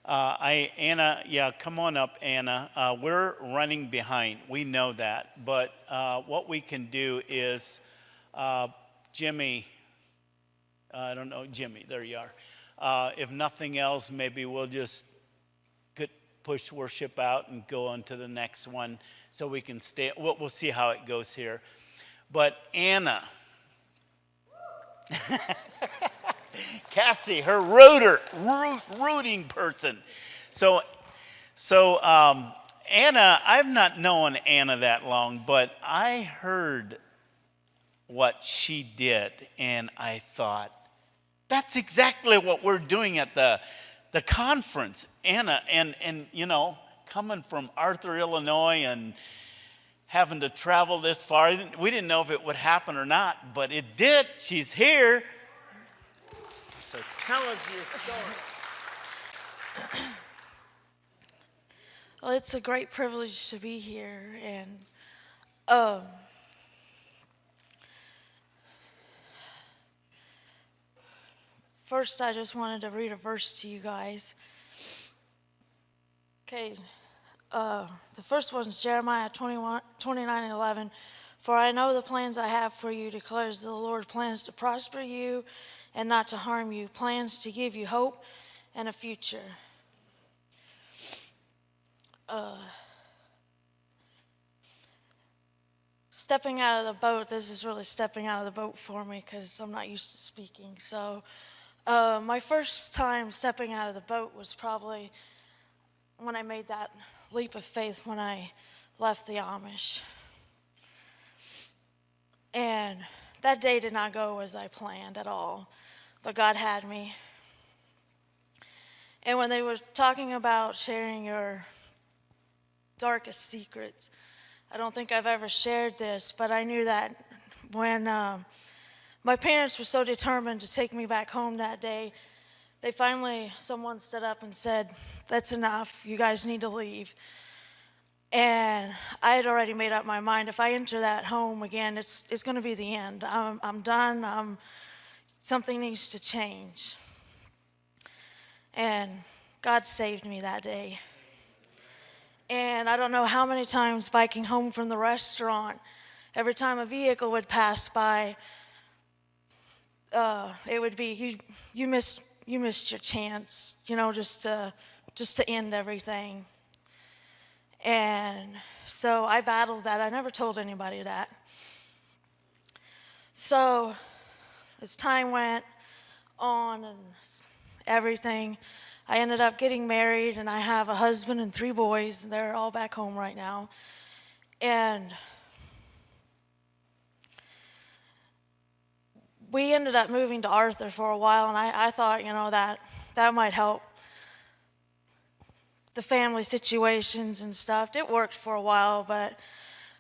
Anna, yeah, come on up, Anna. We're running behind. We know that. But what we can do is, Jimmy, I don't know, Jimmy, there you are. If nothing else, maybe we'll just push worship out and go on to the next one so we can stay. We'll see how it goes here. But Anna, Cassie, her rooting person. So Anna, I've not known Anna that long, but I heard what she did, and I thought, that's exactly what we're doing at the conference. Anna, and you know, coming from Arthur, Illinois, and having to travel this far, we didn't know if it would happen or not, but it did. She's here. So tell us your story. Well, it's a great privilege to be here, and first I just wanted to read a verse to you guys. Okay, the first one is Jeremiah 29:11. For I know the plans I have for you, declares the Lord, plans to prosper you and not to harm you, plans to give you hope and a future. Stepping out of the boat, this is really stepping out of the boat for me because I'm not used to speaking. So my first time stepping out of the boat was probably when I made that leap of faith when I left the Amish. And that day did not go as I planned at all, but God had me. And when they were talking about sharing your darkest secrets, I don't think I've ever shared this, but I knew that when my parents were so determined to take me back home that day, someone stood up and said, that's enough, you guys need to leave. And I had already made up my mind, if I enter that home again, it's going to be the end. I'm done, something needs to change. And God saved me that day. And I don't know how many times biking home from the restaurant, every time a vehicle would pass by, it would be, you missed your chance, you know, just to end everything. And so I battled that. I never told anybody that. So as time went on and everything, I ended up getting married, and I have a husband and 3 boys, and they're all back home right now. And we ended up moving to Arthur for a while, and I thought, you know, that might help the family situations and stuff. It worked for a while, but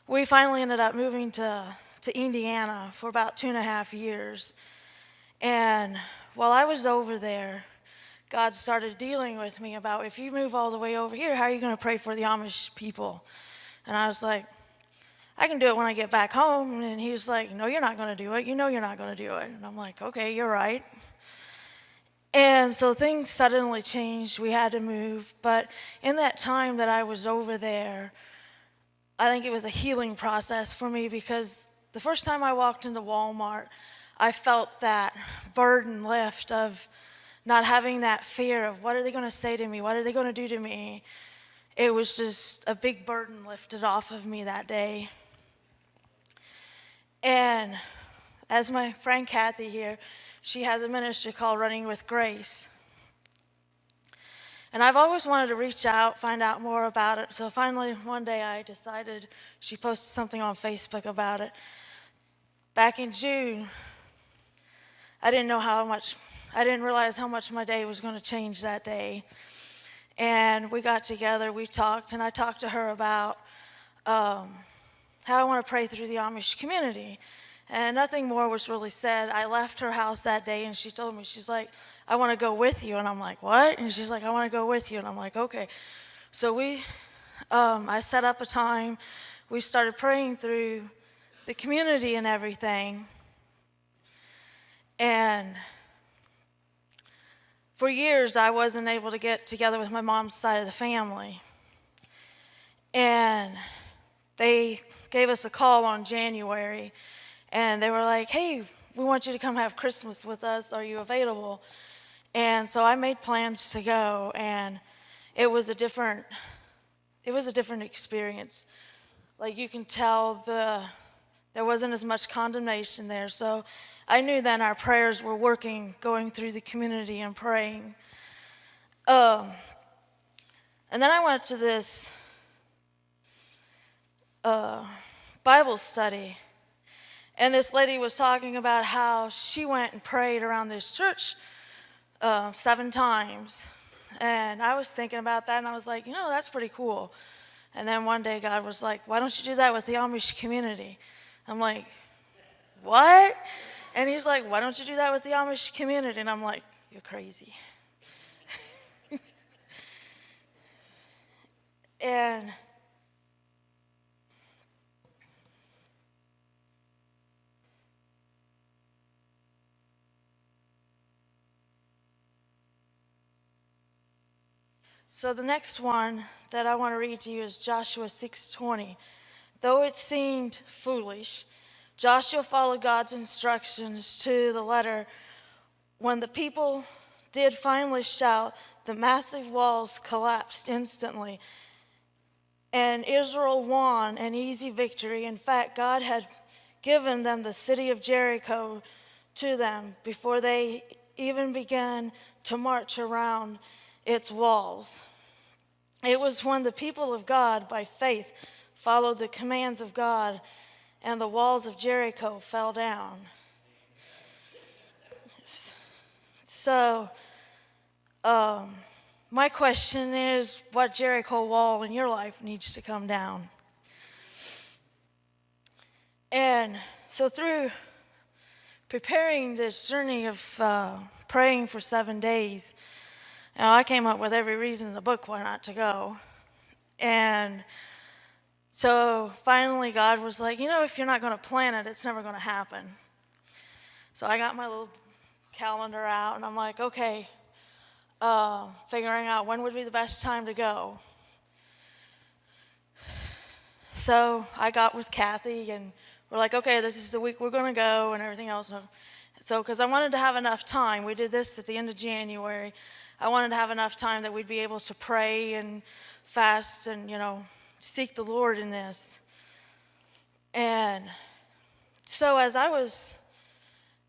we finally ended up moving to Indiana for about 2.5 years. And while I was over there, God started dealing with me about, if you move all the way over here, how are you going to pray for the Amish people? And I was like, I can do it when I get back home. And he was like, no, you're not going to do it. You know you're not going to do it. And I'm like, okay, you're right. And so things suddenly changed. We had to move. But in that time that I was over there, I think it was a healing process for me, because the first time I walked into Walmart, I felt that burden lift of not having that fear of, what are they going to say to me? What are they going to do to me? It was just a big burden lifted off of me that day. And as my friend Kathy here, she has a ministry called Running with Grace. And I've always wanted to reach out, find out more about it. So finally, one day I decided, she posted something on Facebook about it. Back in June, I didn't realize how much my day was going to change that day. And we got together, we talked, and I talked to her about how I want to pray through the Amish community. And nothing more was really said. I left her house that day, and she told me, she's like, I want to go with you. And I'm like, what? And she's like, I want to go with you. And I'm like, okay. So I set up a time. We started praying through the community and everything. And for years I wasn't able to get together with my mom's side of the family. And they gave us a call on January, and they were like, hey, we want you to come have Christmas with us. Are you available? And so I made plans to go, and it was a different experience. Like, you can tell there wasn't as much condemnation there. So I knew then our prayers were working, going through the community and praying. And then I went to this Bible study, and this lady was talking about how she went and prayed around this church 7 times. And I was thinking about that, and I was like, that's pretty cool. And then one day God was like, why don't you do that with the Amish community? I'm like, what? And he's like, why don't you do that with the Amish community? And I'm like, you're crazy. And so the next one that I want to read to you is Joshua 6:20. Though it seemed foolish, Joshua followed God's instructions to the letter. When the people did finally shout, the massive walls collapsed instantly, and Israel won an easy victory. In fact, God had given them the city of Jericho to them before they even began to march around its walls. It was when the people of God, by faith, followed the commands of God, and the walls of Jericho fell down. So, my question is, what Jericho wall in your life needs to come down? And so through preparing this journey of praying for 7 days, I came up with every reason in the book why not to go. And so finally God was like, if you're not going to plan it, it's never going to happen. So I got my little calendar out, and I'm like, okay, figuring out when would be the best time to go. So I got with Kathy, and we're like, okay, this is the week we're going to go and everything else. So because I wanted to have enough time, we did this at the end of January. I wanted to have enough time that we'd be able to pray and fast and, seek the Lord in this. And so as I was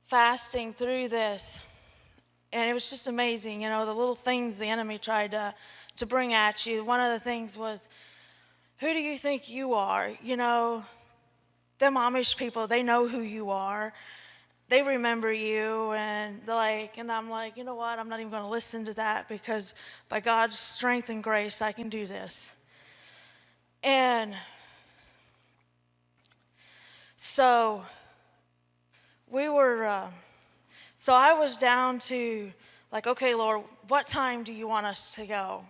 fasting through this, and it was just amazing, the little things the enemy tried to bring at you. One of the things was, who do you think you are? Them Amish people, they know who you are. They remember you, and I'm like, you know what? I'm not even going to listen to that, because by God's strength and grace, I can do this. And so so I was down to okay, Lord, what time do you want us to go?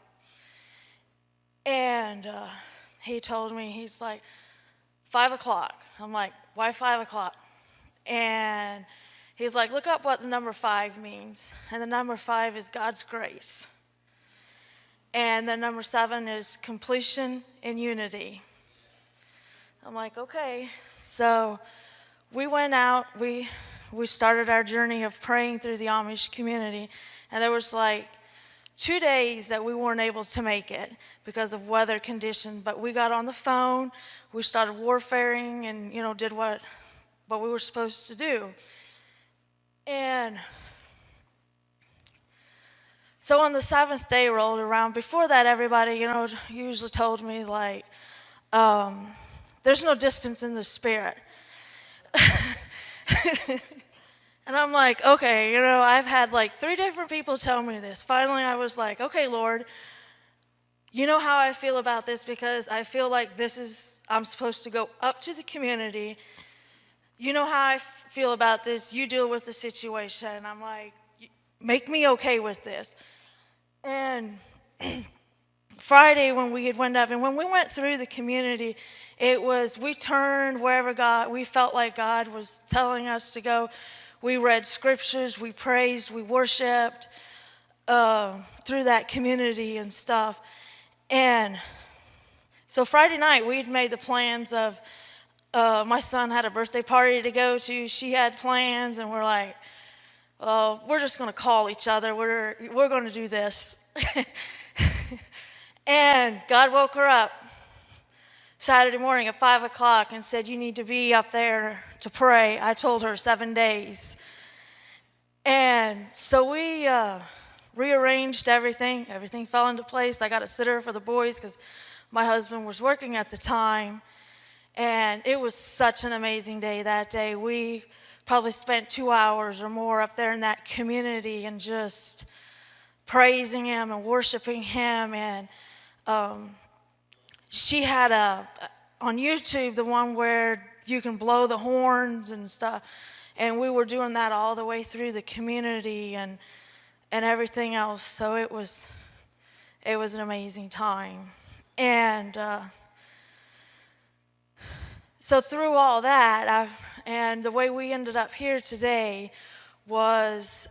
And he told me, he's like, 5 o'clock. I'm like, why 5 o'clock? And he's like, look up what the number 5 means. And the number 5 is God's grace. And the number 7 is completion and unity. I'm like, okay. So we went out, we started our journey of praying through the Amish community. And there was 2 days that we weren't able to make it because of weather conditions. But we got on the phone, we started warfaring, and, did what we were supposed to do. And so on the 7th day rolled around. Before that, everybody, usually told me, there's no distance in the spirit. And I'm like, okay, I've had 3 different people tell me this. Finally, I was like, okay, Lord, you know how I feel about this, because I feel like I'm supposed to go up to the community. You know how I feel about this. You deal with the situation. I'm like, make me okay with this. And Friday when we had went up, and when we went through the community, we turned wherever we felt like God was telling us to go. We read scriptures, we praised, we worshiped. through that community and stuff. And so Friday night, we'd made the plans of, my son had a birthday party to go to. She had plans, and we're like, we're just going to call each other. We're going to do this. And God woke her up Saturday morning at 5 o'clock and said, you need to be up there to pray. I told her 7 days. And so we rearranged everything. Everything fell into place. I got a sitter for the boys because my husband was working at the time. And it was such an amazing day that day. We probably spent 2 hours or more up there in that community and just praising him and worshiping him. And she had on YouTube, the one where you can blow the horns and stuff. And we were doing that all the way through the community and everything else. So it was an amazing time. And so through all that, and the way we ended up here today was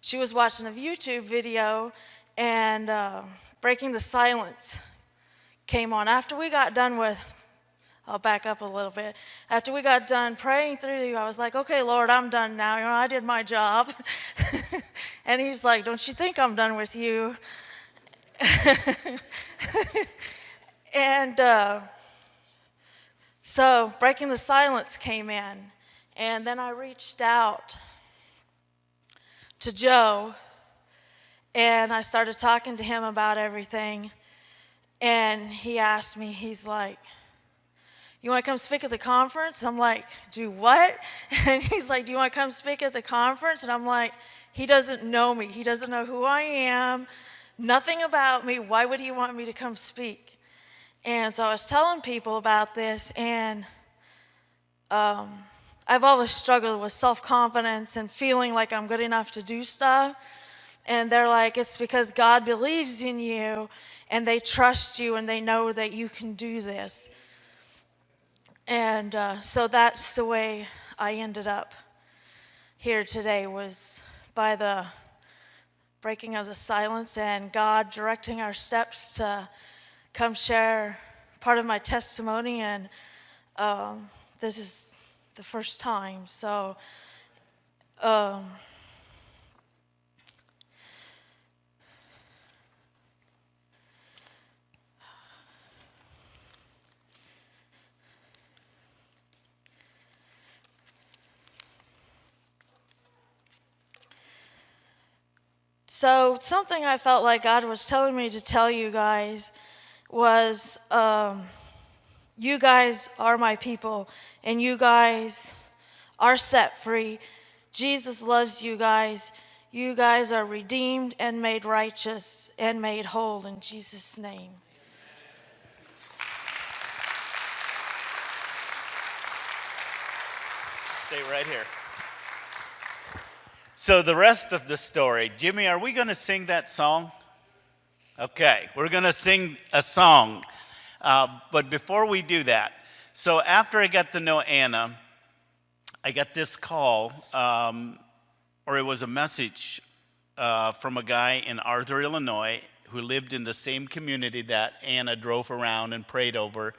she was watching a YouTube video, and Breaking the Silence came on. After we got done with, I'll back up a little bit. After we got done praying through you, I was like, okay, Lord, I'm done now. I did my job. And he's like, don't you think I'm done with you? And so Breaking the Silence came in, and then I reached out to Joe, and I started talking to him about everything, and he asked me, he's like, you want to come speak at the conference? I'm like, do what? And he's like, do you want to come speak at the conference? And I'm like, he doesn't know me. He doesn't know who I am, nothing about me. Why would he want me to come speak? And so I was telling people about this, and I've always struggled with self-confidence and feeling like I'm good enough to do stuff. And they're like, it's because God believes in you, and they trust you, and they know that you can do this. And so that's the way I ended up here today, was by the breaking of the silence and God directing our steps to come share part of my testimony. And this is the first time. So So something I felt like God was telling me to tell you guys was, you guys are my people, and you guys are set free. Jesus loves you guys. You guys are redeemed and made righteous and made whole in Jesus' name. Stay right here. So the rest of the story, Jimmy, are we going to sing that song? Okay, we're going to sing a song. But before we do that, so after I got to know Anna, I got this call, or it was a message from a guy in Arthur, Illinois, who lived in the same community that Anna drove around and prayed over.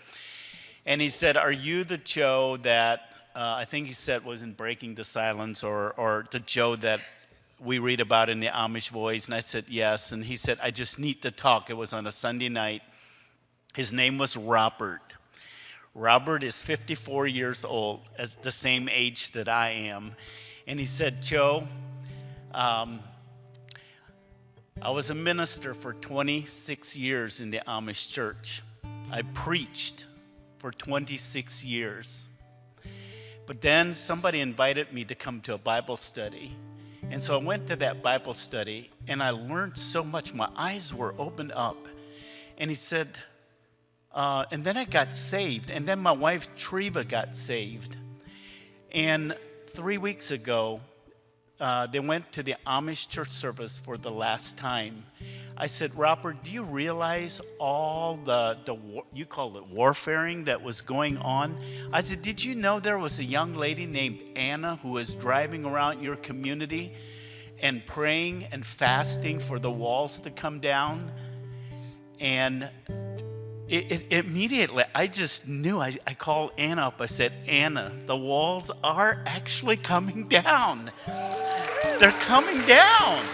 And he said, are you the Joe that, I think he said was in Breaking the Silence, or the Joe that we read about in the Amish Voice? And I said, yes. And he said, I just need to talk. It was on a Sunday night. His name was Robert. Robert is 54 years old, as the same age that I am. And he said, Joe, I was a minister for 26 years in the Amish church. I preached for 26 years. But then somebody invited me to come to a Bible study. And so I went to that Bible study, and I learned so much. My eyes were opened up. And he said, and then I got saved. And then my wife, Treva, got saved. And 3 weeks ago, they went to the Amish church service for the last time. I said, Robert, do you realize all the you call it warfaring that was going on? I said, did you know there was a young lady named Anna who was driving around your community? and praying and fasting for the walls to come down. And it immediately, I just knew. I called Anna up. I said, Anna, the walls are actually coming down. They're coming down.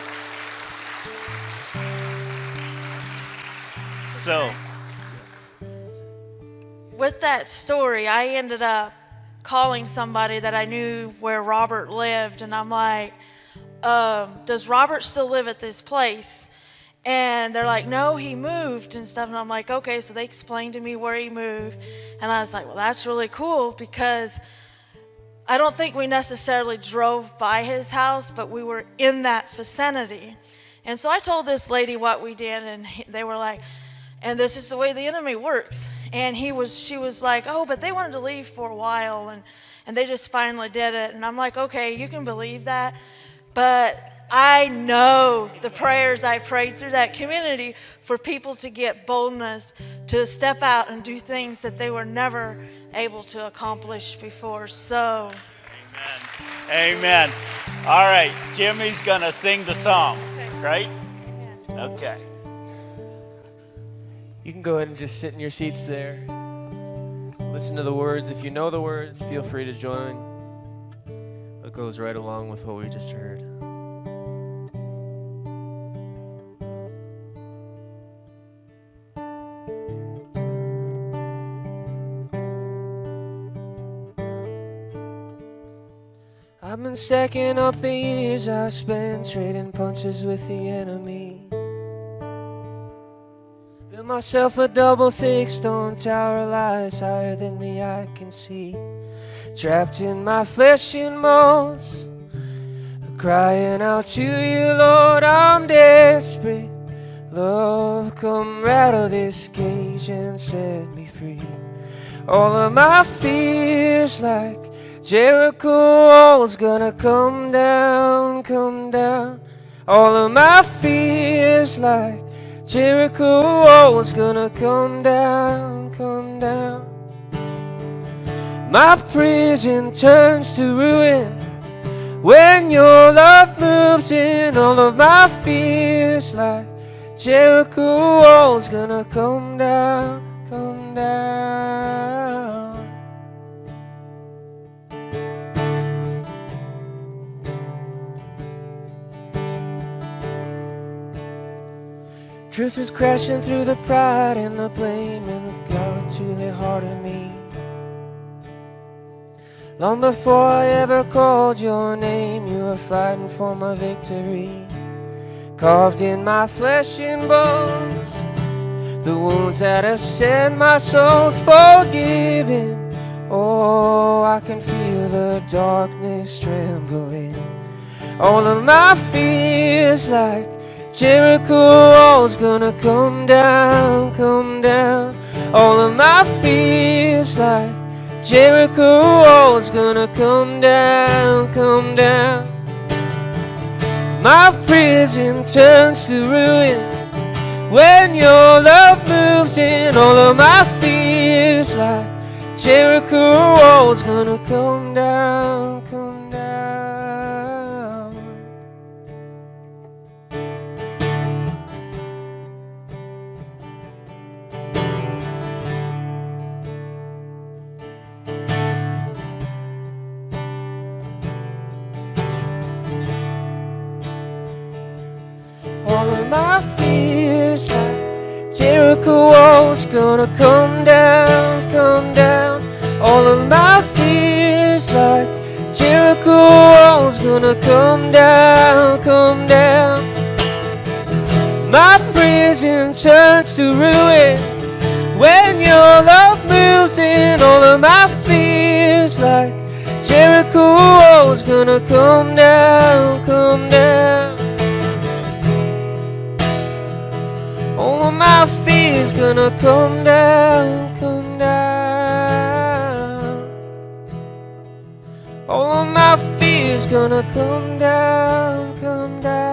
So, With that story, I ended up calling somebody that I knew where Robert lived, and I'm like, does Robert still live at this place? And they're like, no, he moved and stuff. And I'm like, okay. So they explained to me where he moved. And I was like, well, that's really cool, because I don't think we necessarily drove by his house, but we were in that vicinity. And so I told this lady what we did, and they were like, and this is the way the enemy works. And she was like, oh, but they wanted to leave for a while, and they just finally did it. And I'm like, okay, you can believe that. But I know the prayers I prayed through that community for people to get boldness to step out and do things that they were never able to accomplish before. So, amen. Amen. All right, Jimmy's going to sing the song, right? amen. Okay. You can go ahead and just sit in your seats there. Listen to the words. If you know the words, feel free to join. It goes right along with what we just heard. I've been stacking up the years I spent trading punches with the enemy. Built myself a double thick stone tower, lies higher than the eye can see. Trapped in my flesh and bones, crying out to you, Lord, I'm desperate. Love, come rattle this cage and set me free. All of my fears like Jericho walls gonna come down, come down. All of my fears like Jericho walls gonna come down, come down. My prison turns to ruin when your love moves in. All of my fears like Jericho walls gonna come down, come down. Truth was crashing through the pride and the blame and the God to the heart of me. Long before I ever called your name, you were fighting for my victory. Carved in my flesh and bones, the wounds that have set my soul's forgiven. Oh, I can feel the darkness trembling. All of my fears like Jericho walls gonna come down, come down. All of my fears like Jericho walls gonna come down, come down. My prison turns to ruin when your love moves in. All of my fears like Jericho walls gonna come down, come down. All of my fears like Jericho walls gonna come down, come down. All of my fears like Jericho walls gonna come down, come down. My prison turns to ruin when your love moves in. All of my fears like Jericho walls gonna come down, come down. All of my fears gonna come down, come down. All of my fears gonna come down, come down.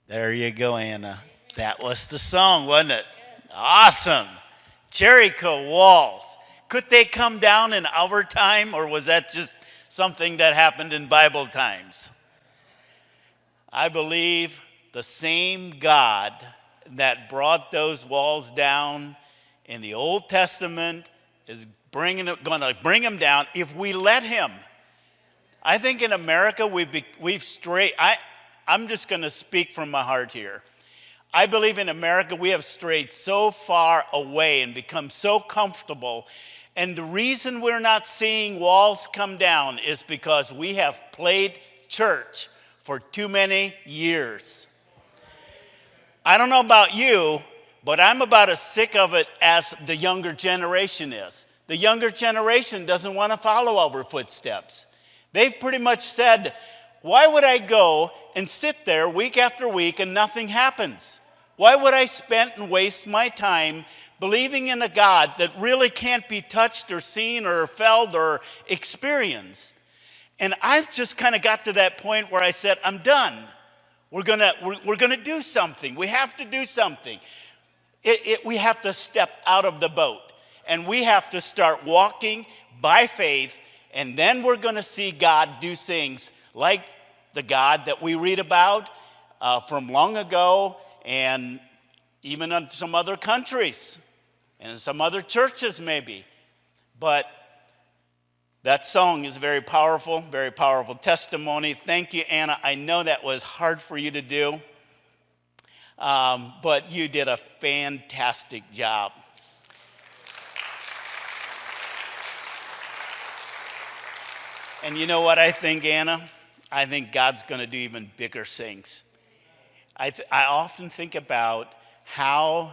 There you go, Anna. That was the song, wasn't it? Awesome. Jericho walls. Could they come down in our time, or was that just something that happened in Bible times? I believe the same God that brought those walls down in the Old Testament is going to bring them down if we let him. I think in America we've strayed. I'm just going to speak from my heart here. I believe in America we have strayed so far away and become so comfortable. And the reason we're not seeing walls come down is because we have played church for too many years. I don't know about you, but I'm about as sick of it as the younger generation is. The younger generation doesn't want to follow our footsteps. They've pretty much said, why would I go and sit there week after week and nothing happens? Why would I spend and waste my time believing in a God that really can't be touched or seen or felt or experienced? And I've just kind of got to that point where I said, I'm done. We're gonna do something. We have to do something. We have to step out of the boat, and we have to start walking by faith, and then we're going to see God do things like the God that we read about from long ago, and even in some other countries and in some other churches maybe. But that song is very powerful testimony. Thank you, Anna. I know that was hard for you to do, but you did a fantastic job. And you know what I think, Anna? I think God's going to do even bigger things. I often think about how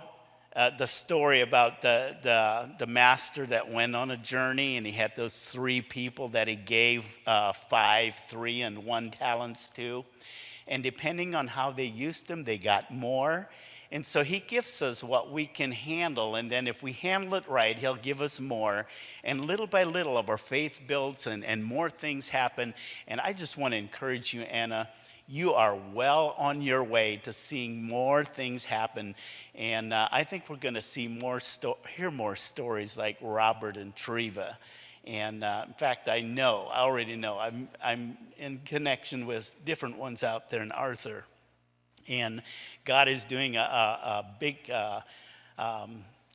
the story about the master that went on a journey, and he had those 3 people that he gave 5, 3, and 1 talents to. And depending on how they used them, they got more. And so he gives us what we can handle, and then if we handle it right, he'll give us more. And little by little, our faith builds and more things happen. And I just want to encourage you, Anna, you are well on your way to seeing more things happen. And I think we're going to see hear more stories like Robert and Treva. And in fact, I already know, I'm in connection with different ones out there in Arthur. And God is doing a big,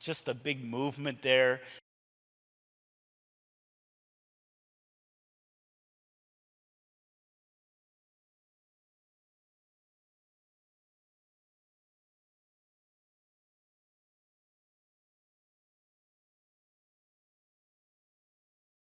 just a big movement there.